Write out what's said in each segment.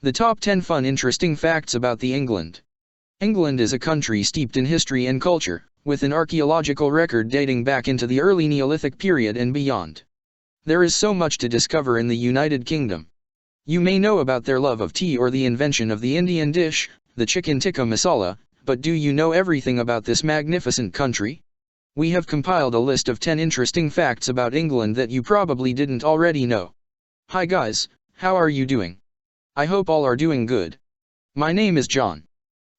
The top 10 fun interesting facts about the England. England is a country steeped in history and culture, with an archaeological record dating back into the early Neolithic period and beyond. There is so much to discover in the United Kingdom. You may know about their love of tea or the invention of the Indian dish, the Chicken Tikka Masala, but do you know everything about this magnificent country? We have compiled a list of 10 interesting facts about England that you probably didn't already know. Hi guys, how are you doing? I hope all are doing good. My name is John.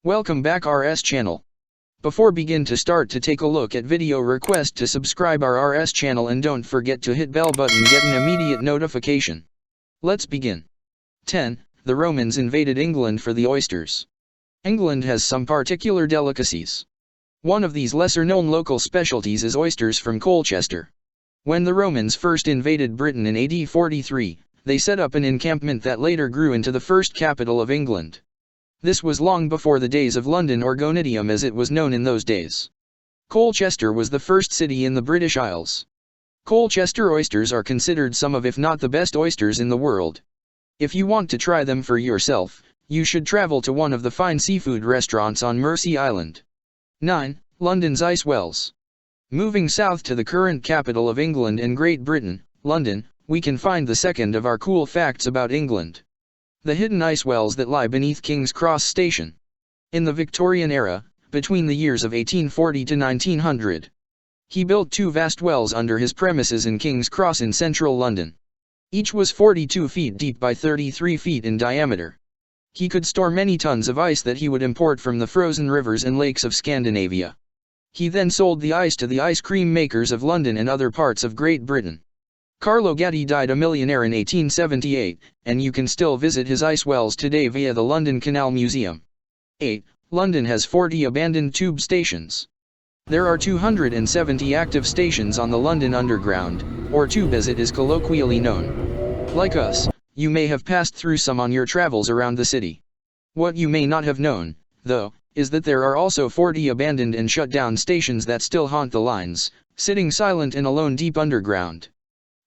Welcome back RS channel. Before begin to start to take a look at video request to subscribe our RS channel and don't forget to hit bell button get an immediate notification. Let's begin. 10. The Romans invaded England for the oysters. England has some particular delicacies. One of these lesser-known local specialties is oysters from Colchester. When the Romans first invaded Britain in AD 43, they set up an encampment that later grew into the first capital of England. This was long before the days of London or Gonidium as it was known in those days. Colchester was the first city in the British Isles. Colchester oysters are considered some of if not the best oysters in the world. If you want to try them for yourself, you should travel to one of the fine seafood restaurants on Mersey Island. 9. London's ice wells. Moving south to the current capital of England and Great Britain, London, we can find the second of our cool facts about England. The hidden ice wells that lie beneath King's Cross Station. In the Victorian era, between the years of 1840 to 1900, he built two vast wells under his premises in King's Cross in central London. Each was 42 feet deep by 33 feet in diameter. He could store many tons of ice that he would import from the frozen rivers and lakes of Scandinavia. He then sold the ice to the ice cream makers of London and other parts of Great Britain. Carlo Gatti died a millionaire in 1878, and you can still visit his ice wells today via the London Canal Museum. 8. London has 40 abandoned tube stations. There are 270 active stations on the London Underground, or Tube as it is colloquially known. Like us, you may have passed through some on your travels around the city. What you may not have known, though, is that there are also 40 abandoned and shut down stations that still haunt the lines, sitting silent and alone deep underground.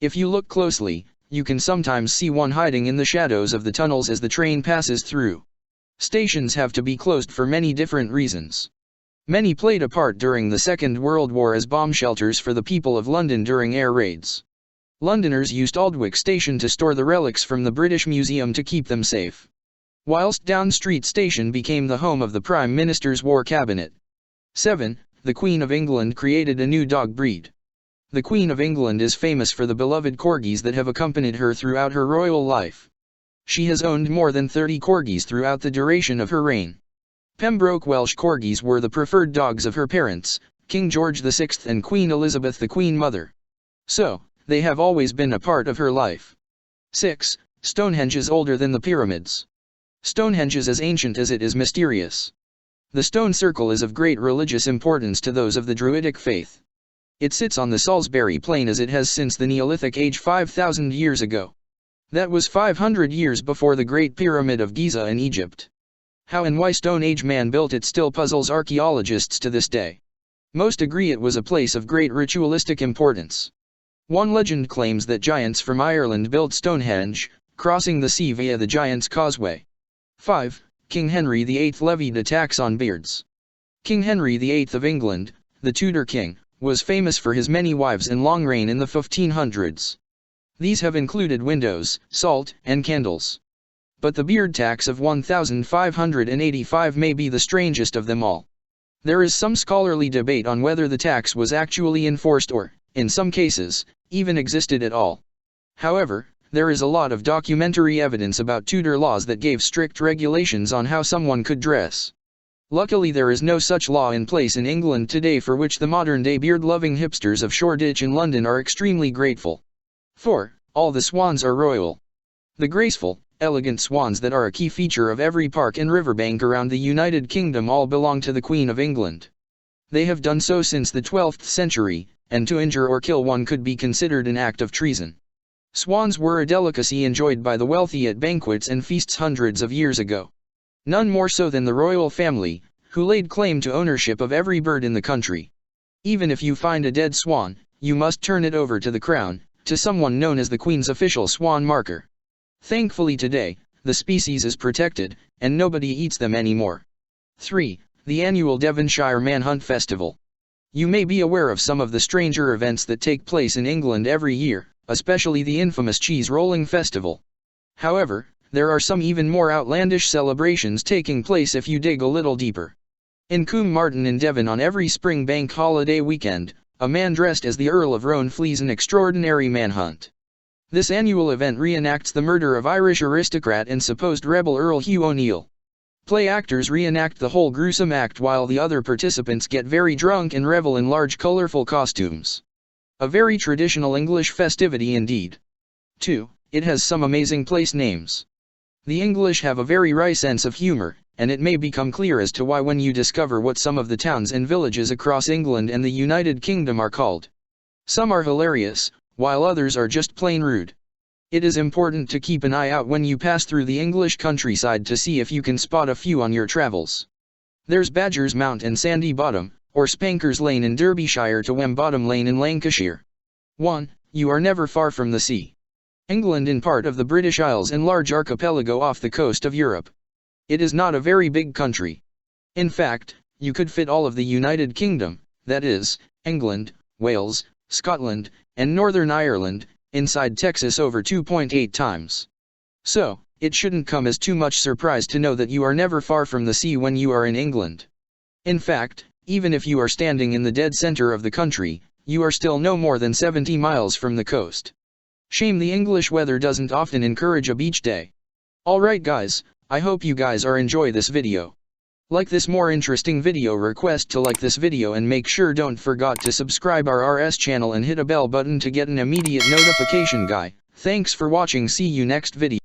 If you look closely, you can sometimes see one hiding in the shadows of the tunnels as the train passes through. Stations have to be closed for many different reasons. Many played a part during the Second World War as bomb shelters for the people of London during air raids. Londoners used Aldwych Station to store the relics from the British Museum to keep them safe, whilst Down Street Station became the home of the Prime Minister's War Cabinet. 7. The Queen of England created a new dog breed. The Queen of England is famous for the beloved corgis that have accompanied her throughout her royal life. She has owned more than 30 corgis throughout the duration of her reign. Pembroke Welsh corgis were the preferred dogs of her parents, King George VI and Queen Elizabeth the Queen Mother. So, they have always been a part of her life. 6. Stonehenge is older than the pyramids. Stonehenge is as ancient as it is mysterious. The stone circle is of great religious importance to those of the Druidic faith. It sits on the Salisbury Plain as it has since the Neolithic age 5,000 years ago. That was 500 years before the Great Pyramid of Giza in Egypt. How and why Stone Age man built it still puzzles archaeologists to this day. Most agree it was a place of great ritualistic importance. One legend claims that giants from Ireland built Stonehenge, crossing the sea via the Giant's Causeway. 5. King Henry VIII levied a tax on beards. King Henry VIII of England, the Tudor king, was famous for his many wives and long reign in the 1500s. These have included windows, salt, and candles. But the beard tax of 1,585 may be the strangest of them all. There is some scholarly debate on whether the tax was actually enforced or, in some cases, even existed at all. However, there is a lot of documentary evidence about Tudor laws that gave strict regulations on how someone could dress. Luckily there is no such law in place in England today, for which the modern-day beard-loving hipsters of Shoreditch in London are extremely grateful. 4. All the swans are royal. The graceful, elegant swans that are a key feature of every park and riverbank around the United Kingdom all belong to the Queen of England. They have done so since the 12th century, and to injure or kill one could be considered an act of treason. Swans were a delicacy enjoyed by the wealthy at banquets and feasts hundreds of years ago. None more so than the royal family, who laid claim to ownership of every bird in the country. Even if you find a dead swan, you must turn it over to the crown, to someone known as the Queen's official swan marker. Thankfully today, the species is protected, and nobody eats them anymore. 3. The annual Devonshire Manhunt Festival. You may be aware of some of the stranger events that take place in England every year, especially the infamous cheese rolling festival. However, there are some even more outlandish celebrations taking place if you dig a little deeper. In Combe Martin in Devon on every spring bank holiday weekend, a man dressed as the Earl of Roan flees an extraordinary manhunt. This annual event reenacts the murder of Irish aristocrat and supposed rebel Earl Hugh O'Neill. Play actors reenact the whole gruesome act while the other participants get very drunk and revel in large colorful costumes. A very traditional English festivity indeed. 2. It has some amazing place names. The English have a very wry sense of humor, and it may become clear as to why when you discover what some of the towns and villages across England and the United Kingdom are called. Some are hilarious, while others are just plain rude. It is important to keep an eye out when you pass through the English countryside to see if you can spot a few on your travels. There's Badger's Mount and Sandy Bottom, or Spanker's Lane in Derbyshire to Wembottom Lane in Lancashire. 1. You are never far from the sea. England is part of the British Isles and large archipelago off the coast of Europe. It is not a very big country. In fact, you could fit all of the United Kingdom, that is, England, Wales, Scotland, and Northern Ireland, inside Texas over 2.8 times. So, it shouldn't come as too much surprise to know that you are never far from the sea when you are in England. In fact, even if you are standing in the dead center of the country, you are still no more than 70 miles from the coast. Shame the English weather doesn't often encourage a beach day. Alright guys, I hope you guys are enjoy this video. Like this more interesting video, request to like this video and make sure don't forget to subscribe our RS channel and hit a bell button to get an immediate notification guy. Thanks for watching, see you next video.